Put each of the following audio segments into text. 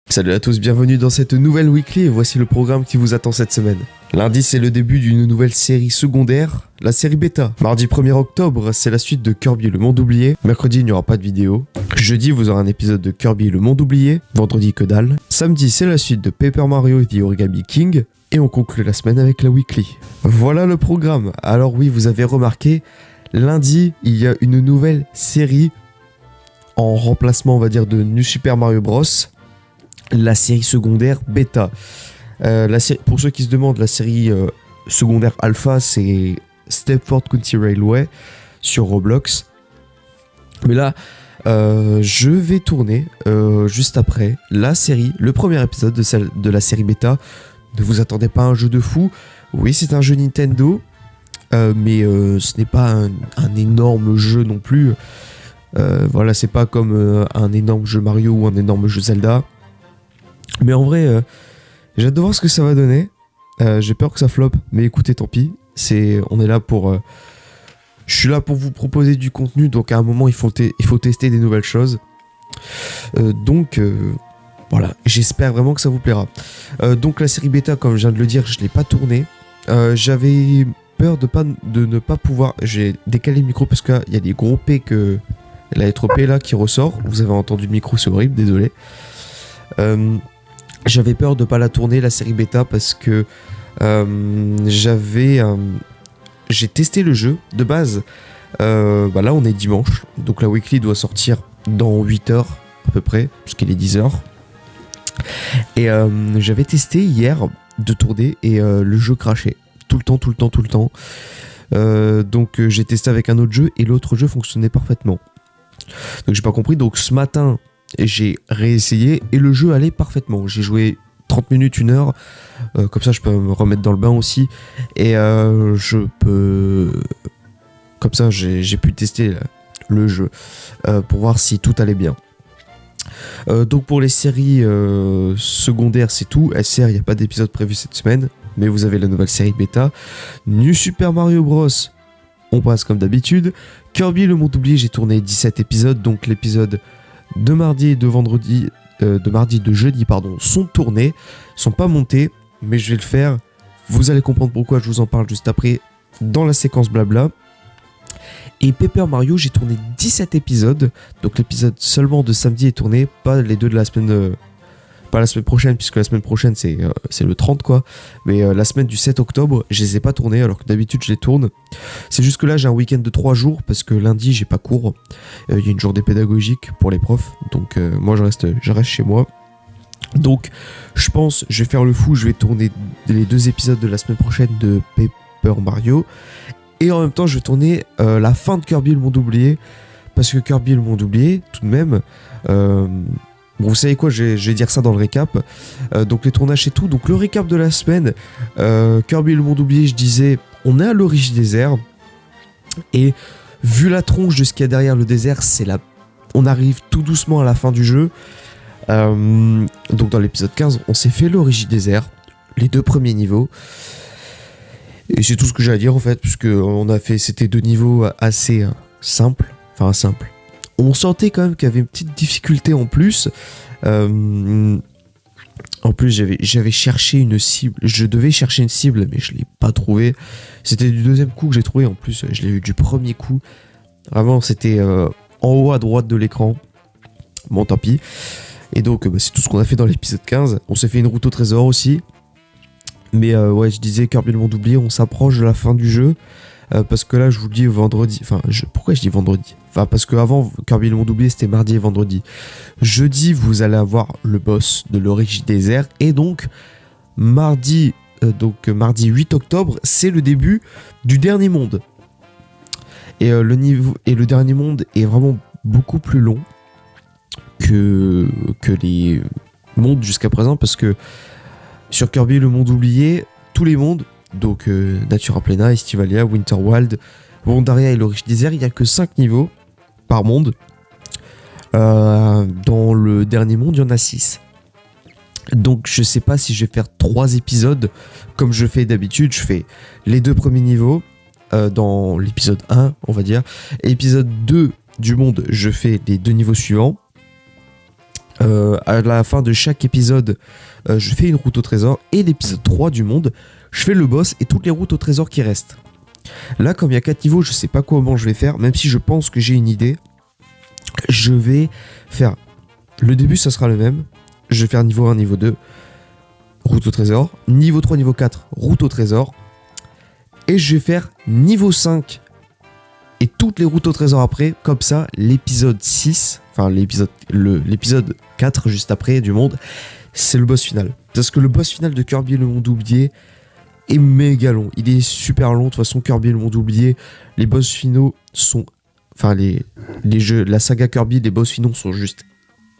Salut à tous, bienvenue dans cette nouvelle weekly et voici le programme qui vous attend cette semaine. Lundi, c'est le début d'une nouvelle série secondaire, la série bêta. Mardi 1er octobre, c'est la suite de Kirby le monde oublié. Mercredi, il n'y aura pas de vidéo. Jeudi, vous aurez un épisode de Kirby le monde oublié. Vendredi, que dalle. Samedi, c'est la suite de Paper Mario The Origami King. Et on conclut la semaine avec la weekly. Voilà le programme. Alors oui, vous avez remarqué, lundi, il y a une nouvelle série en remplacement, on va dire, de New Super Mario Bros. La série secondaire bêta. Pour ceux qui se demandent, la série secondaire alpha, c'est Stepford County Railway sur Roblox. Mais là, je vais tourner juste après la série, le premier épisode de la série bêta. Ne vous attendez pas à un jeu de fou. Oui, c'est un jeu Nintendo, mais ce n'est pas un énorme jeu non plus. Voilà, c'est pas comme un énorme jeu Mario ou un énorme jeu Zelda. Mais en vrai, j'ai hâte de voir ce que ça va donner. J'ai peur que ça floppe, mais écoutez, tant pis. On est là pour... je suis là pour vous proposer du contenu, donc à un moment, il faut tester des nouvelles choses. Donc, voilà, j'espère vraiment que ça vous plaira. Donc la série bêta, comme je viens de le dire, je ne l'ai pas tournée. J'avais peur de ne pas pouvoir... J'ai décalé le micro parce qu'il y a des gros P que... La lettre P là qui ressort. Vous avez entendu le micro, c'est horrible, désolé. J'avais peur de pas la tourner la série bêta parce que j'ai testé le jeu de base. Là on est dimanche, donc la weekly doit sortir dans 8 heures à peu près, puisqu'il est 10 heures. Et j'avais testé hier de tourner et le jeu crachait tout le temps. Donc j'ai testé avec un autre jeu et l'autre jeu fonctionnait parfaitement. Donc j'ai pas compris, donc ce matin j'ai réessayé et le jeu allait parfaitement. J'ai joué 30 minutes, 1 heure, comme ça je peux me remettre dans le bain aussi. Et comme ça j'ai pu tester le jeu pour voir si tout allait bien. Donc pour les séries secondaires c'est tout. SR, il n'y a pas d'épisode prévu cette semaine, mais vous avez la nouvelle série bêta. New Super Mario Bros. On passe comme d'habitude. Kirby le monde oublié, j'ai tourné 17 épisodes, donc l'épisode de mardi et de jeudi sont tournés, sont pas montés, mais je vais le faire. Vous allez comprendre pourquoi, je vous en parle juste après dans la séquence blabla. Et Paper Mario, j'ai tourné 17 épisodes, donc l'épisode seulement de samedi est tourné, pas les deux de la semaine... pas la semaine prochaine, puisque la semaine prochaine c'est le 30 quoi, mais la semaine du 7 octobre, je les ai pas tournés, alors que d'habitude je les tourne. C'est juste que là j'ai un week-end de 3 jours, parce que lundi j'ai pas cours, il y a une journée pédagogique pour les profs, donc moi je reste chez moi. Donc je pense, je vais faire le fou, je vais tourner les 2 épisodes de la semaine prochaine de Paper Mario, et en même temps je vais tourner la fin de Kirby le monde oublié, parce que Kirby le monde oublié, tout de même... Bon, vous savez quoi, je vais dire ça dans le récap. Donc les tournages et tout. Donc le récap de la semaine, Kirby le monde oublié, je disais, on est à l'origine des airs. Et vu la tronche de ce qu'il y a derrière le désert, on arrive tout doucement à la fin du jeu. Donc dans l'épisode 15, on s'est fait l'origine des airs, les 2 premiers niveaux. Et c'est tout ce que j'ai à dire en fait, puisque c'était 2 niveaux assez simples. Enfin simples. On sentait quand même qu'il y avait une petite difficulté en plus. En plus, j'avais cherché une cible. Je devais chercher une cible, mais je ne l'ai pas trouvée. C'était du 2e coup que j'ai trouvé. En plus, je l'ai eu du 1er coup. Vraiment, c'était en haut à droite de l'écran. Bon, tant pis. Et donc, c'est tout ce qu'on a fait dans l'épisode 15. On s'est fait une route au trésor aussi. Mais ouais, je disais Kirby le monde oublié, on s'approche de la fin du jeu. Parce que là je vous le dis vendredi, pourquoi je dis vendredi, parce qu'avant Kirby le monde oublié c'était mardi et vendredi. Jeudi vous allez avoir le boss de l'origine des airs, et donc mardi 8 octobre c'est le début du dernier monde. Et le dernier monde est vraiment beaucoup plus long que les mondes jusqu'à présent, parce que sur Kirby le monde oublié, tous les mondes, donc Natura Plena, Estivalia, Winterwald, Wondaria et l'origine des airs, il n'y a que 5 niveaux par monde. Dans le dernier monde, il y en a 6. Donc je sais pas si je vais faire 3 épisodes comme je fais d'habitude. Je fais les 2 premiers niveaux dans l'épisode 1, on va dire. Et épisode 2 du monde, je fais les 2 niveaux suivants. À la fin de chaque épisode, je fais une route au trésor. Et l'épisode 3 du monde, je fais le boss et toutes les routes au trésor qui restent. Là, comme il y a 4 niveaux, je sais pas comment je vais faire. Même si je pense que j'ai une idée, je vais faire... Le début, ça sera le même. Je vais faire niveau 1, niveau 2, route au trésor. Niveau 3, niveau 4, route au trésor. Et je vais faire niveau 5 et toutes les routes au trésor après. Comme ça, l'épisode 6, enfin l'épisode 4 juste après du monde, c'est le boss final. Parce que le boss final de Kirby et le monde oublié est méga long. Il est super long. De toute façon, Kirby et le monde oublié, les boss finaux sont... Enfin, les jeux, la saga Kirby, les boss finaux sont juste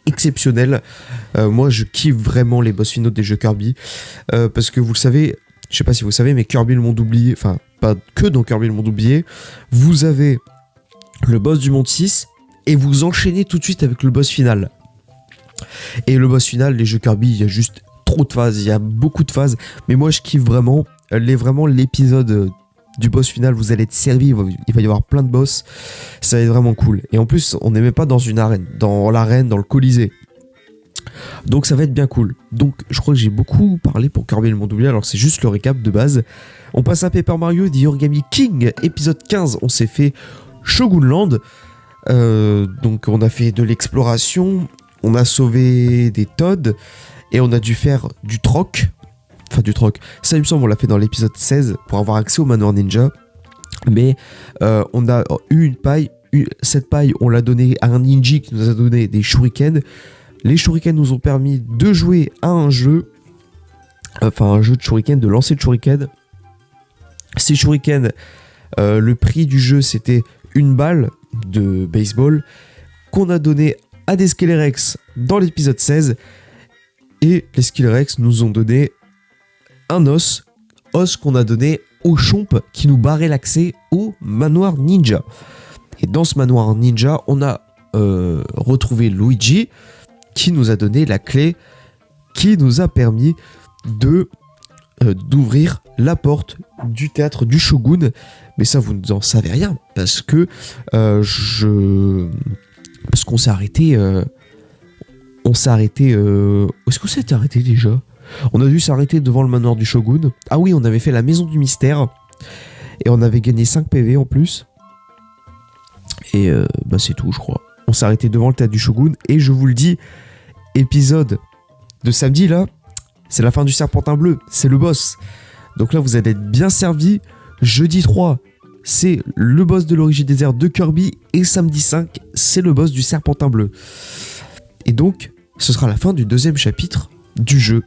exceptionnels. Moi, je kiffe vraiment les boss finaux des jeux Kirby. Parce que vous le savez, je sais pas si vous savez, mais Kirby le monde oublié, enfin, pas que dans Kirby le monde oublié, vous avez le boss du monde 6 et vous enchaînez tout de suite avec le boss final. Et le boss final, les jeux Kirby, il y a juste trop de phases, il y a beaucoup de phases, mais moi je kiffe vraiment l'épisode du boss final. Vous allez être servi, il va y avoir plein de boss, ça va être vraiment cool. Et en plus, on n'est même pas dans une arène, dans l'arène, dans le Colisée. Donc ça va être bien cool. Donc je crois que j'ai beaucoup parlé pour Kirby le monde oublié, alors c'est juste le récap de base. On passe à Paper Mario The Origami King, épisode 15, on s'est fait Shogunland. Donc on a fait de l'exploration, on a sauvé des Toads, et on a dû faire du troc. Enfin du troc, ça il me semble on l'a fait dans l'épisode 16 pour avoir accès au manoir ninja. Mais on a eu une paille, cette paille on l'a donnée à un ninja qui nous a donné des shurikens. Les shurikens nous ont permis de jouer à un jeu, enfin un jeu de shuriken, de lancer de shuriken. Ces shurikens, le prix du jeu c'était une balle de baseball qu'on a donné à des Skelerex dans l'épisode 16. Et les Skelerex nous ont donné un os qu'on a donné au Chomp qui nous barrait l'accès au manoir ninja. Et dans ce manoir ninja, on a retrouvé Luigi qui nous a donné la clé qui nous a permis d'ouvrir la porte du théâtre du Shogun. Mais ça, vous n'en savez rien parce que parce qu'on s'est arrêté. Où est-ce qu'on s'était arrêté déjà ? On a dû s'arrêter devant le manoir du Shogun. Ah oui, on avait fait la maison du mystère. Et on avait gagné 5 PV en plus. Et c'est tout, je crois. On s'est arrêté devant le théâtre du Shogun. Et je vous le dis, épisode de samedi, là, c'est la fin du Serpentin Bleu. C'est le boss. Donc là, vous allez être bien servis. Jeudi 3, c'est le boss de l'origine des airs de Kirby. Et samedi 5, c'est le boss du Serpentin Bleu. Et donc, ce sera la fin du deuxième chapitre du jeu.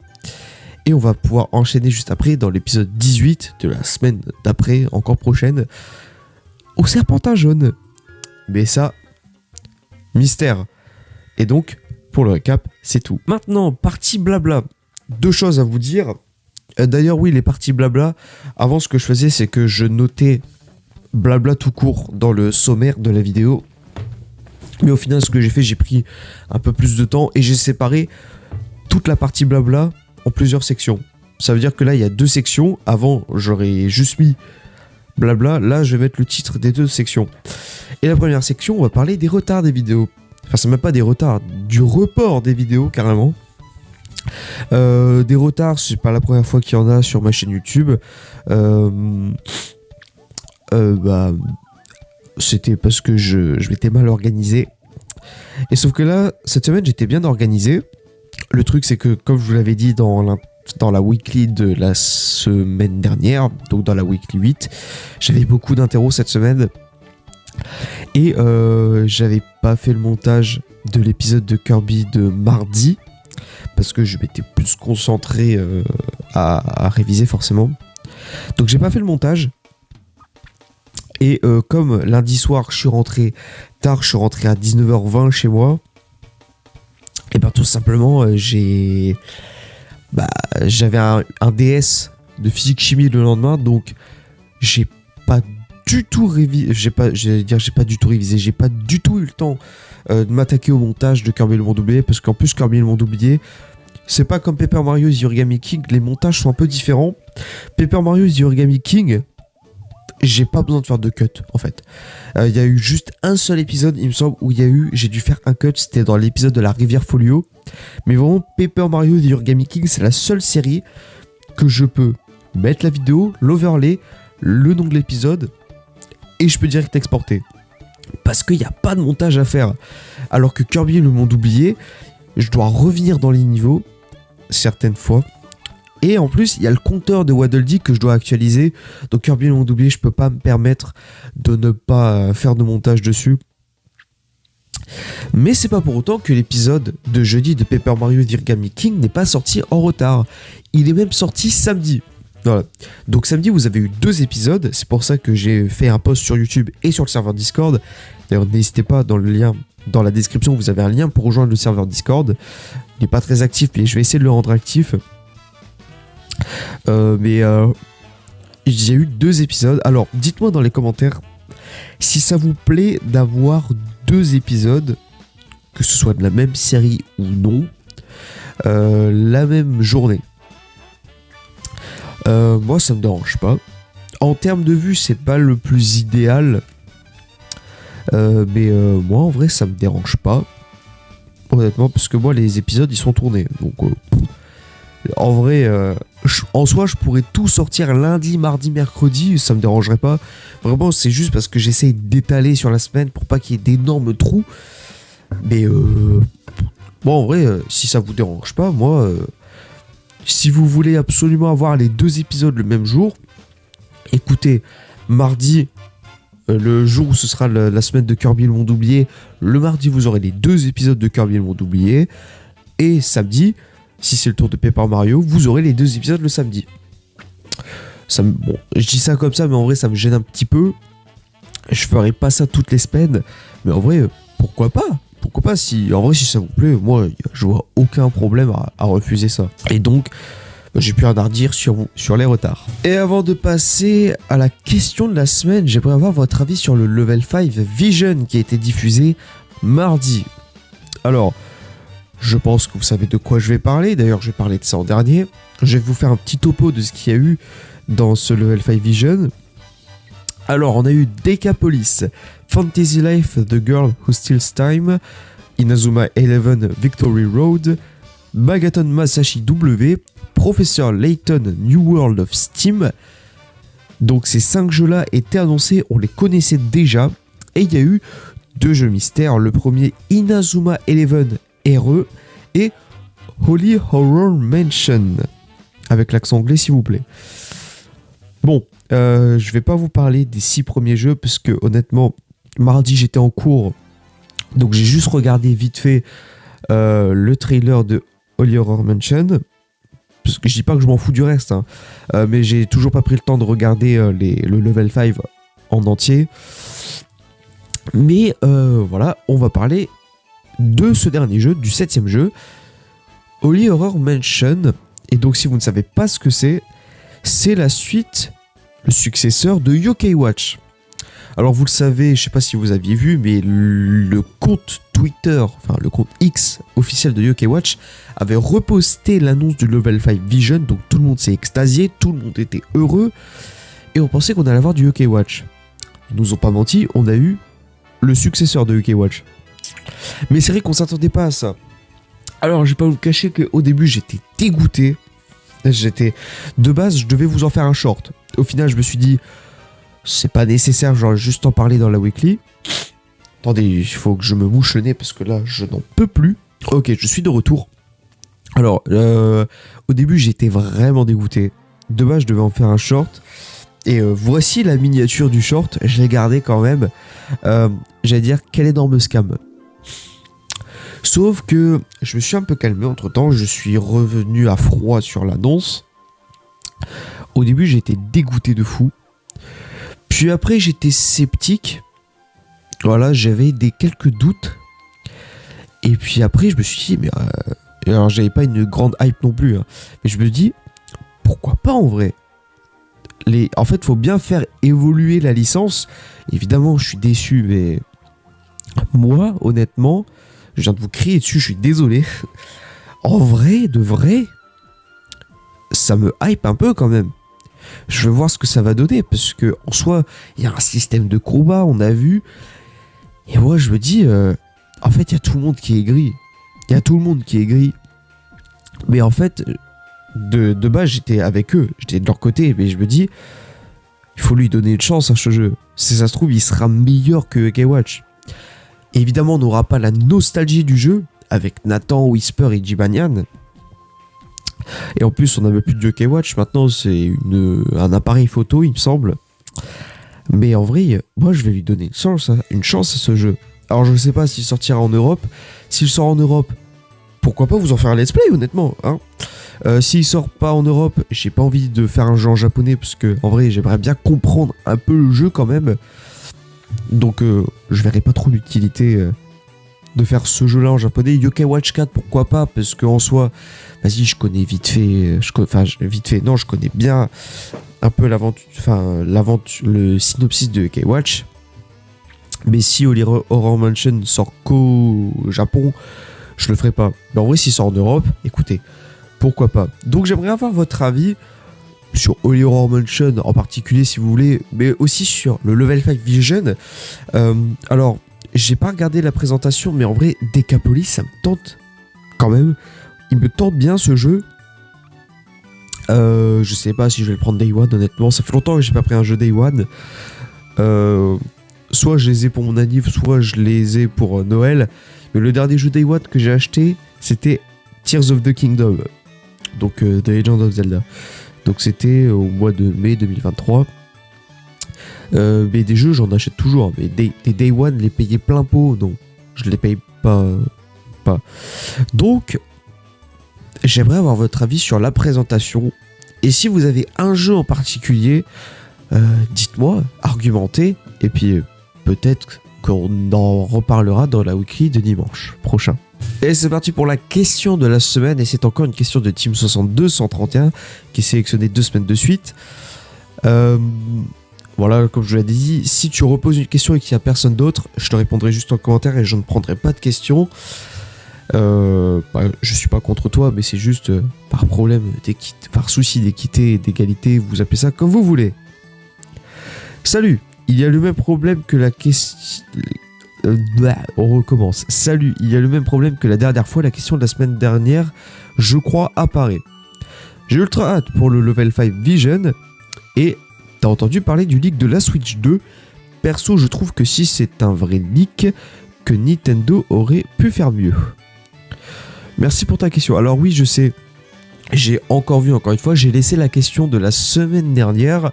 Et on va pouvoir enchaîner juste après, dans l'épisode 18 de la semaine d'après, encore prochaine, au Serpentin Jaune. Mais ça, mystère. Et donc, pour le récap, c'est tout. Maintenant, partie blabla. 2 choses à vous dire. D'ailleurs, oui, les parties blabla. Avant, ce que je faisais, c'est que je notais blabla tout court dans le sommaire de la vidéo. Mais au final, ce que j'ai fait, j'ai pris un peu plus de temps et j'ai séparé toute la partie blabla en plusieurs sections. Ça veut dire que là, il y a 2 sections. Avant, j'aurais juste mis blabla. Là, je vais mettre le titre des 2 sections. Et la première section, on va parler des retards des vidéos. Enfin, c'est même pas des retards, du report des vidéos, carrément. Des retards, c'est pas la première fois qu'il y en a sur ma chaîne YouTube. C'était parce que je m'étais mal organisé. Et sauf que là, cette semaine, j'étais bien organisé. Le truc, c'est que, comme je vous l'avais dit dans la weekly de la semaine dernière, donc dans la weekly 8, j'avais beaucoup d'interros cette semaine. Et j'avais pas fait le montage de l'épisode de Kirby de mardi, parce que je m'étais plus concentré à réviser forcément. Donc j'ai pas fait le montage. Et comme lundi soir, je suis rentré tard, je suis rentré à 19h20 chez moi, et bien tout simplement, j'avais un DS de physique-chimie le lendemain, donc j'ai pas du tout révisé, j'ai pas du tout eu le temps de m'attaquer au montage de Kirby le monde oublié, parce qu'en plus Kirby le monde oublié, c'est pas comme Paper Mario The Origami King, les montages sont un peu différents. Paper Mario The Origami King, j'ai pas besoin de faire de cut en fait. Il y a eu juste un seul épisode, il me semble, où j'ai dû faire un cut, c'était dans l'épisode de la rivière Folio. Mais vraiment, Paper Mario The Origami King, c'est la seule série que je peux mettre la vidéo, l'overlay, le nom de l'épisode, et je peux direct exporter. Parce qu'il n'y a pas de montage à faire. Alors que Kirby le monde oublié, je dois revenir dans les niveaux, certaines fois. Et en plus, il y a le compteur de Waddle Dee que je dois actualiser. Donc Kirby le monde oublié, je peux pas me permettre de ne pas faire de montage dessus. Mais c'est pas pour autant que l'épisode de jeudi de Paper Mario The Origami King n'est pas sorti en retard. Il est même sorti samedi. Voilà. Donc samedi, vous avez eu 2 épisodes. C'est pour ça que j'ai fait un post sur YouTube et sur le serveur Discord. D'ailleurs, n'hésitez pas, dans le lien, dans la description, vous avez un lien pour rejoindre le serveur Discord. Il n'est pas très actif, mais je vais essayer de le rendre actif. Il y a eu 2 épisodes. Alors, dites-moi dans les commentaires si ça vous plaît d'avoir 2 épisodes, que ce soit de la même série ou non, la même journée. Moi, ça me dérange pas. En termes de vue, c'est pas le plus idéal. Mais moi, en vrai, ça me dérange pas. Honnêtement, parce que moi, les épisodes, ils sont tournés. Donc, en vrai, en soi, je pourrais tout sortir lundi, mardi, mercredi. Ça me dérangerait pas. Vraiment, c'est juste parce que j'essaye d'étaler sur la semaine pour pas qu'il y ait d'énormes trous. Mais bon, en vrai, si ça vous dérange pas, moi... si vous voulez absolument avoir les 2 épisodes le même jour, écoutez, mardi, le jour où ce sera la semaine de Kirby le monde oublié, le mardi vous aurez les 2 épisodes de Kirby le monde oublié, et samedi, si c'est le tour de Paper Mario, vous aurez les 2 épisodes le samedi. Bon, je dis ça comme ça, mais en vrai ça me gêne un petit peu. Je ferai pas ça toutes les semaines, mais en vrai, pourquoi pas ? Pourquoi pas, si ça vous plaît, moi je vois aucun problème à refuser ça. Et donc j'ai plus rien à redire sur les retards. Et avant de passer à la question de la semaine, j'aimerais avoir votre avis sur le Level 5 Vision qui a été diffusé mardi. Alors, je pense que vous savez de quoi je vais parler, d'ailleurs je vais parler de ça en dernier. Je vais vous faire un petit topo de ce qu'il y a eu dans ce Level 5 Vision. Alors, on a eu Decapolis, Fantasy Life, The Girl Who Steals Time, Inazuma 11 Victory Road, Magaton Masashi W, Professor Layton New World of Steam. Donc ces 5 jeux-là étaient annoncés, on les connaissait déjà, et il y a eu 2 jeux mystères. Le premier, Inazuma 11 RE, et Holy Horror Mansion, avec l'accent anglais s'il vous plaît. Bon, je vais pas vous parler des 6 premiers jeux parce que honnêtement, mardi j'étais en cours, donc j'ai juste regardé vite fait le trailer de Holy Horror Mansion. Parce que je dis pas que je m'en fous du reste, hein, mais j'ai toujours pas pris le temps de regarder le level 5 en entier. Mais voilà, on va parler de ce dernier jeu, du 7ème jeu, Holy Horror Mansion. Et donc si vous ne savez pas ce que c'est la suite, le successeur de Yokai Watch. Alors vous le savez, je sais pas si vous aviez vu, mais le compte Twitter, enfin le compte X officiel de Yokai Watch avait reposté l'annonce du Level 5 Vision, donc tout le monde s'est extasié, tout le monde était heureux, et on pensait qu'on allait avoir du Yokai Watch. Ils nous ont pas menti, on a eu le successeur de Yokai Watch. Mais c'est vrai qu'on s'attendait pas à ça. Alors je vais pas vous cacher qu'au début j'étais dégoûté. De base, je devais vous en faire un short. Au final, je me suis dit, c'est pas nécessaire, genre juste en parler dans la weekly. Attendez, il faut que je me mouche le nez parce que là, je n'en peux plus. Ok, je suis de retour. Alors, au début, j'étais vraiment dégoûté. De base, je devais en faire un short. Et voici la miniature du short. Je l'ai gardé quand même. J'allais dire, quel énorme scam. Sauf que je me suis un peu calmé entre temps, je suis revenu à froid sur l'annonce. Au début j'étais dégoûté de fou. Puis après j'étais sceptique. Voilà, j'avais quelques doutes. Et puis après je me suis dit, mais alors j'avais pas une grande hype non plus. Hein, mais je me dis, pourquoi pas en vrai. En fait faut bien faire évoluer la licence. Évidemment je suis déçu, mais moi honnêtement... Je viens de vous crier dessus, je suis désolé. En vrai, de vrai, ça me hype un peu quand même. Je veux voir ce que ça va donner, parce que en soi, il y a un système de combat, on a vu. Et moi, je me dis, en fait, il y a tout le monde qui est aigri. Il y a tout le monde qui est aigri. Mais en fait, de base, j'étais avec eux, j'étais de leur côté, mais je me dis, il faut lui donner une chance à ce jeu. Si ça se trouve, il sera meilleur que Gatewatch. Évidemment, on n'aura pas la nostalgie du jeu, avec Nathan, Whisper et Jibanian. Et en plus, on n'a même plus de Gatewatch, maintenant c'est un appareil photo, il me semble. Mais en vrai, moi je vais lui donner une chance à ce jeu. Alors je ne sais pas s'il sortira en Europe. S'il sort en Europe, pourquoi pas vous en faire un let's play, honnêtement, hein. S'il sort pas en Europe, j'ai pas envie de faire un jeu en japonais, parce que en vrai j'aimerais bien comprendre un peu le jeu quand même. Donc je verrai pas trop l'utilité de faire ce jeu là en japonais. Yokai Watch 4, pourquoi pas, parce qu'en soi, vas-y, je connais vite fait, je connais bien un peu le synopsis de Yokai Watch. Mais si Holy Horror Mansion sort qu'au Japon, je le ferai pas. Mais en vrai, s'il sort en Europe, écoutez, pourquoi pas. Donc j'aimerais avoir votre avis sur Holy Horror Mansion en particulier, si vous voulez, mais aussi sur le Level 5 Vision. Alors, j'ai pas regardé la présentation, mais en vrai, Decapolis, ça me tente quand même. Il me tente bien ce jeu. Je sais pas si je vais le prendre Day One, honnêtement. Ça fait longtemps que j'ai pas pris un jeu Day One. Soit je les ai pour mon anniv, soit je les ai pour Noël. Mais le dernier jeu Day One que j'ai acheté, c'était Tears of the Kingdom. Donc The Legend of Zelda. Donc c'était au mois de mai 2023. Mais des jeux, j'en achète toujours. Mais des Day One, les payer plein pot, non. Je les paye pas. Donc, j'aimerais avoir votre avis sur la présentation. Et si vous avez un jeu en particulier, dites-moi, argumentez. Et puis, peut-être qu'on en reparlera dans la weekly de dimanche prochain. Et c'est parti pour la question de la semaine. Et c'est encore une question de Team 62-131 qui est sélectionnée 2 semaines de suite. Voilà, comme je l'ai dit, si tu reposes une question et qu'il n'y a personne d'autre, je te répondrai juste en commentaire et je ne prendrai pas de questions. Je suis pas contre toi, mais c'est juste par problème d'équité, par souci d'équité et d'égalité, vous appelez ça comme vous voulez. Salut, il y a le même problème que la question... on recommence. Salut, il y a le même problème que la dernière fois, la question de la semaine dernière, je crois, apparaît. J'ai ultra hâte pour le Level 5 Vision et... T'as entendu parler du leak de la Switch 2. Perso, je trouve que si c'est un vrai leak, que Nintendo aurait pu faire mieux. Merci pour ta question. Alors oui, je sais, j'ai encore une fois, j'ai laissé la question de la semaine dernière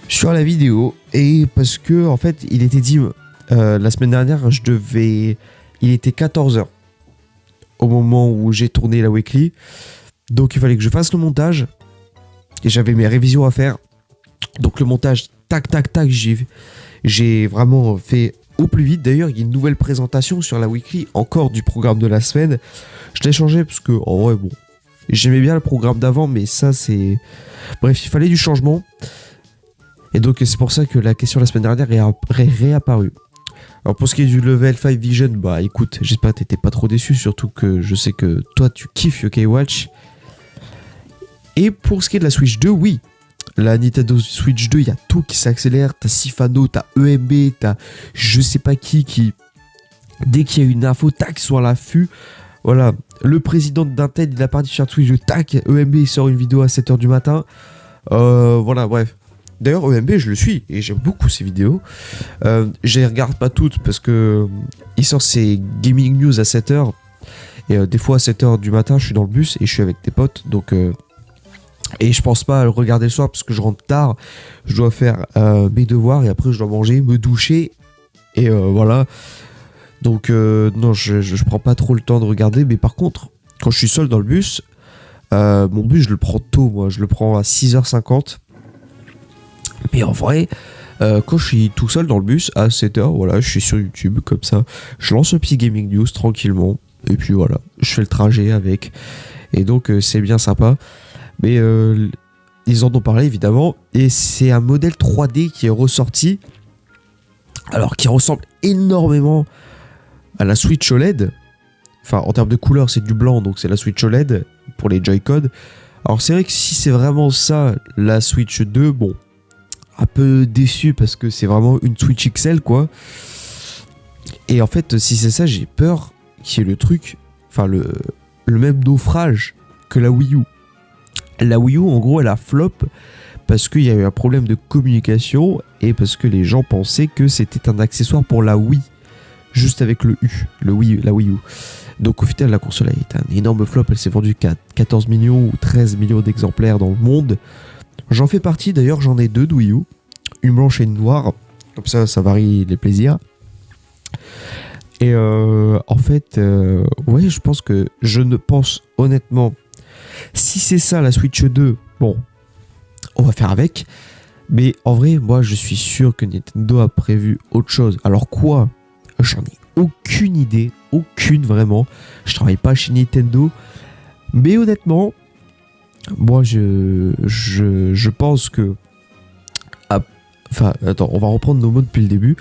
sur la vidéo. Et parce que, en fait, il était dit, la semaine dernière, il était 14h au moment où j'ai tourné la weekly. Donc il fallait que je fasse le montage. Et j'avais mes révisions à faire. Donc le montage, tac, j'ai vraiment fait au plus vite. D'ailleurs, il y a une nouvelle présentation sur la weekly, encore du programme de la semaine. Je l'ai changé parce que, en vrai, bon, j'aimais bien le programme d'avant, mais ça, c'est... Bref, il fallait du changement. Et donc, c'est pour ça que la question de la semaine dernière est réapparue. Alors, pour ce qui est du Level 5 Vision, bah écoute, j'espère que t'étais pas trop déçu, surtout que je sais que toi, tu kiffes Yokai Watch. Et pour ce qui est de la Switch 2, oui. La Nintendo Switch 2, il y a tout qui s'accélère. T'as Sifano, t'as EMB, t'as je sais pas qui... Dès qu'il y a une info, tac, sur l'affût. Voilà, le président d'Intel, il a parti sur Twitch, tac, EMB, il sort une vidéo à 7h du matin. Voilà, bref. D'ailleurs, EMB, je le suis et j'aime beaucoup ses vidéos. Je les regarde pas toutes parce que il sort ses gaming news à 7h. Et des fois, à 7h du matin, je suis dans le bus et je suis avec des potes. Donc... Et je pense pas à le regarder le soir parce que je rentre tard, je dois faire mes devoirs et après je dois manger, me doucher et voilà. Donc non, je prends pas trop le temps de regarder, mais par contre, quand je suis seul dans le bus, mon bus je le prends tôt, moi, je le prends à 6h50. Mais en vrai, quand je suis tout seul dans le bus à 7h, voilà, je suis sur YouTube comme ça, je lance un petit gaming news tranquillement et puis voilà, je fais le trajet avec et donc c'est bien sympa. Mais ils en ont parlé évidemment. Et c'est un modèle 3D qui est ressorti. Alors qui ressemble énormément à la Switch OLED. Enfin en termes de couleur c'est du blanc. Donc c'est la Switch OLED pour les Joy-Con. Alors c'est vrai que si c'est vraiment ça, la Switch 2, bon, un peu déçu parce que c'est vraiment une Switch XL quoi. Et en fait, si c'est ça, j'ai peur qu'il y ait le truc, enfin le même naufrage que la Wii U. La Wii U, en gros, elle a flop parce qu'il y a eu un problème de communication et parce que les gens pensaient que c'était un accessoire pour la Wii, juste avec le U, la Wii U. Donc au final, la console a été un énorme flop. Elle s'est vendue qu'à 14 millions ou 13 millions d'exemplaires dans le monde. J'en fais partie, d'ailleurs, j'en ai deux de Wii U, une blanche et une noire. Comme ça varie les plaisirs. Et en fait, ouais, je pense que je ne pense honnêtement, si c'est ça la Switch 2, bon, on va faire avec. Mais en vrai, moi, je suis sûr que Nintendo a prévu autre chose. Alors quoi? J'en ai aucune idée, aucune vraiment. Je travaille pas chez Nintendo. Mais honnêtement, moi, je pense que... Enfin, attends, on va reprendre nos mots depuis le début.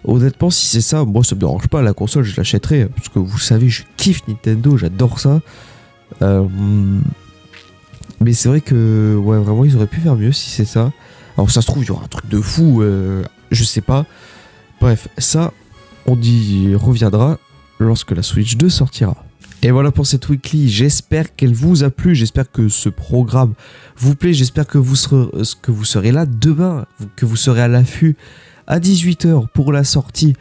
Honnêtement, si c'est ça, moi ça me dérange pas, la console je l'achèterai, parce que vous savez, je kiffe Nintendo, j'adore ça. Mais c'est vrai que, ouais, vraiment, ils auraient pu faire mieux si c'est ça. Alors ça se trouve, il y aura un truc de fou, je sais pas. Bref, ça, on y reviendra lorsque la Switch 2 sortira. Et voilà pour cette weekly, j'espère qu'elle vous a plu, j'espère que ce programme vous plaît, j'espère que vous serez là demain, que vous serez à l'affût à 18h pour la sortie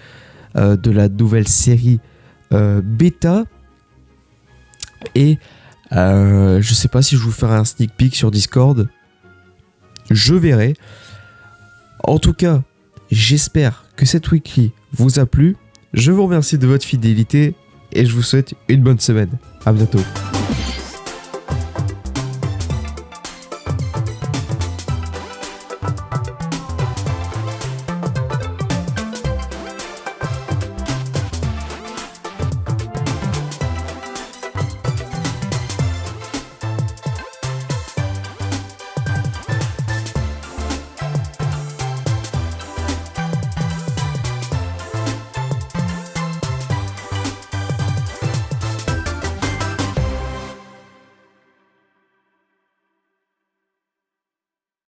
de la nouvelle série bêta. Et je sais pas si je vous ferai un sneak peek sur Discord, je verrai. En tout cas, j'espère que cette weekly vous a plu. Je vous remercie de votre fidélité et je vous souhaite une bonne semaine. À bientôt.